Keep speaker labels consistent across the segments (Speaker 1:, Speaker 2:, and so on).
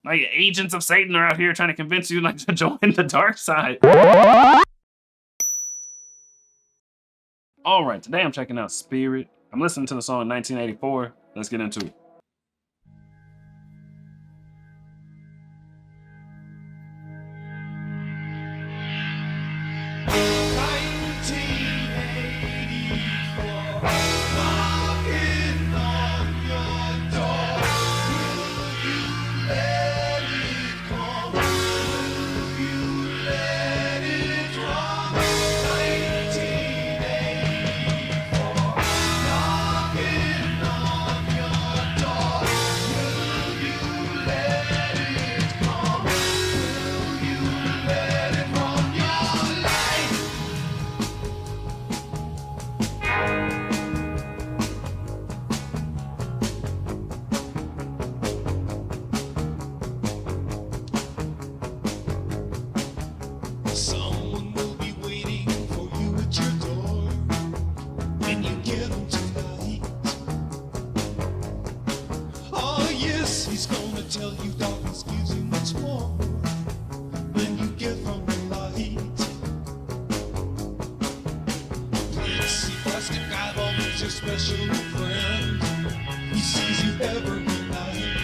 Speaker 1: Like agents of Satan are out here trying to convince you like to join the dark side. All right, today I'm checking out Spirit. I'm listening to the song 1984. Let's get into it.
Speaker 2: Someone will be waiting for you at your door when you get home tonight. Oh yes, he's gonna tell you darkness gives you much more when you get from the light. Plexi plastic eyeball is your special friend. He sees you every night.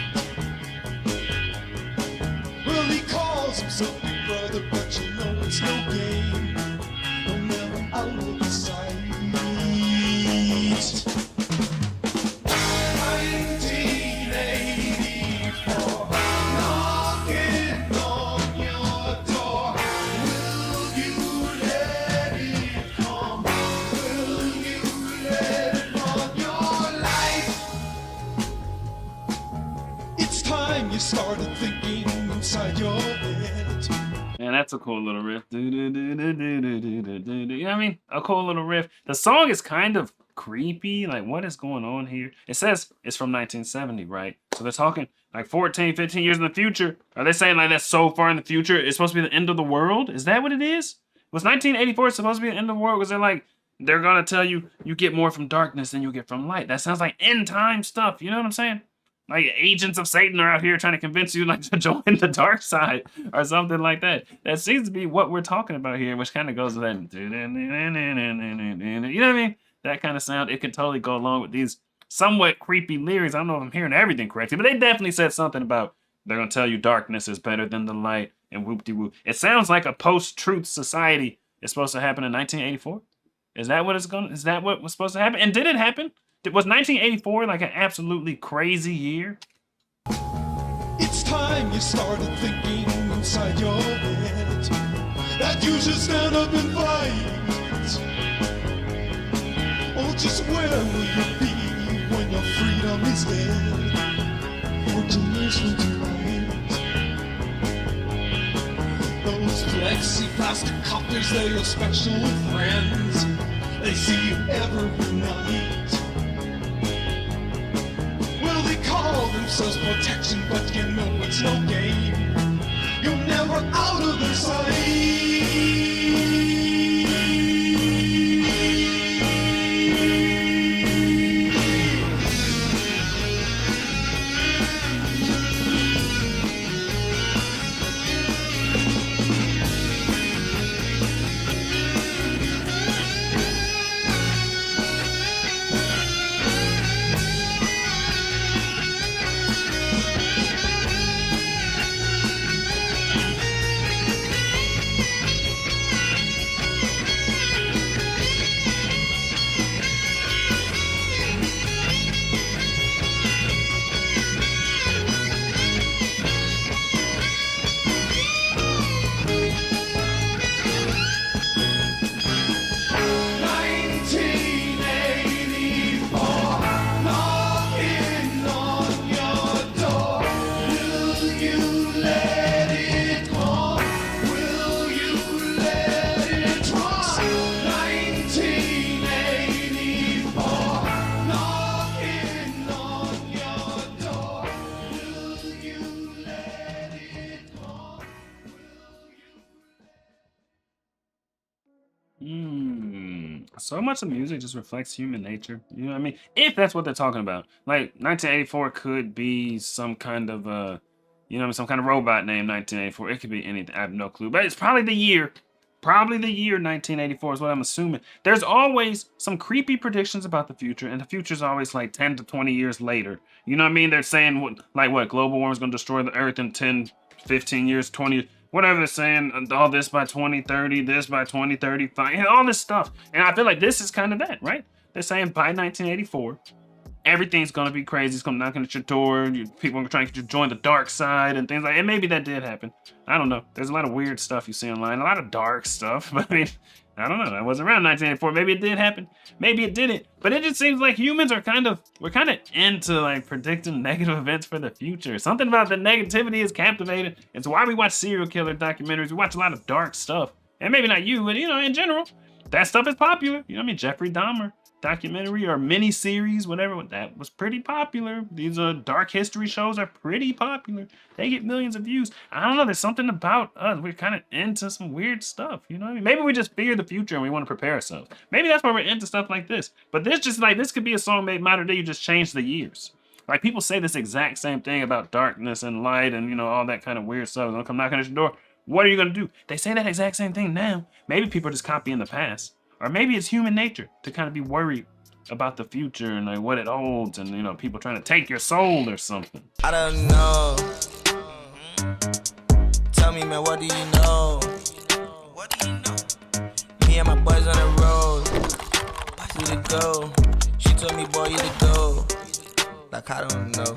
Speaker 2: Well, he calls himself your brother, but you know it's no game. No, never out of his sight. 1984, knocking on your door. Will you let it come? Will you let it run your life? It's time you started thinking inside your head.
Speaker 1: Man, that's a cool little riff. You know what I mean? A cool little riff. The song is kind of creepy. Like, what is going on here? It says it's from 1970, right? So they're talking like 14, 15 years in the future. Are they saying like that's so far in the future? It's supposed to be the end of the world? Is that what it is? Was 1984 supposed to be the end of the world? Was it like they're gonna tell you you get more from darkness than you get from light? That sounds like end time stuff. You know what I'm saying? Like agents of Satan are out here trying to convince you like to join the dark side or something like that. That seems to be what we're talking about here, which kind of goes with that. You know what I mean? That kind of sound. It could totally go along with these somewhat creepy lyrics. I don't know if I'm hearing everything correctly, but they definitely said something about they're gonna tell you darkness is better than the light and whoop de whoop. It sounds like a post-truth society is supposed to happen in 1984. Is that what it's gonna? Is that what was supposed to happen? And did it happen? Was 1984 like an absolutely crazy year?
Speaker 2: It's time you started thinking inside your head that you should stand up and fight. Oh, just where will you be when your freedom is dead? 14 years from tonight. Those plexi plastic coppers, they're your special friends. They see you every night. Well, they call themselves protection, but you know it's no game. You're never out of their sight.
Speaker 1: So much of music just reflects human nature. You know what I mean? If that's what they're talking about. Like 1984 could be some kind of You know what I mean? Some kind of robot named 1984. It could be anything. I have no clue. But it's probably the year. Probably the year 1984 is what I'm assuming. There's always some creepy predictions about the future, and the future's always like 10 to 20 years later. You know what I mean? They're saying what global warming is going to destroy the earth in 10, 15 years, 20 years, whatever they're saying, all this by 2030, this by 2035, all this stuff. And I feel like this is kind of that, right? They're saying by 1984, everything's gonna be crazy. It's gonna knock at your door. People are trying to get you to join the dark side and things like that. And maybe that did happen. I don't know. There's a lot of weird stuff you see online, a lot of dark stuff. But I mean, I don't know. I wasn't around 1984. Maybe it did happen. Maybe it didn't. But it just seems like humans are we're kind of into like predicting negative events for the future. Something about the negativity is captivating. It's why we watch serial killer documentaries. We watch a lot of dark stuff. And maybe not you, but in general, that stuff is popular. You know what I mean? Jeffrey Dahmer documentary or mini series, whatever, that was pretty popular. These dark history shows are pretty popular. They get millions of views. I don't know, there's something about us. We're kind of into some weird stuff, you know what I mean? Maybe we just fear the future and we want to prepare ourselves. Maybe that's why we're into stuff like this. But this could be a song made modern day. You just change the years. Like, people say this exact same thing about darkness and light and all that kind of weird stuff. They'll come knocking at your door. What are you gonna do? They say that exact same thing now. Maybe people are just copying the past. Or maybe it's human nature to kind of be worried about the future and like what it holds, and people trying to take your soul or something.
Speaker 3: I don't know. Tell me, man, what do you know? What do you know? Me and my boys on the road. We to go. She told me, boy, you to go. Like, I don't know.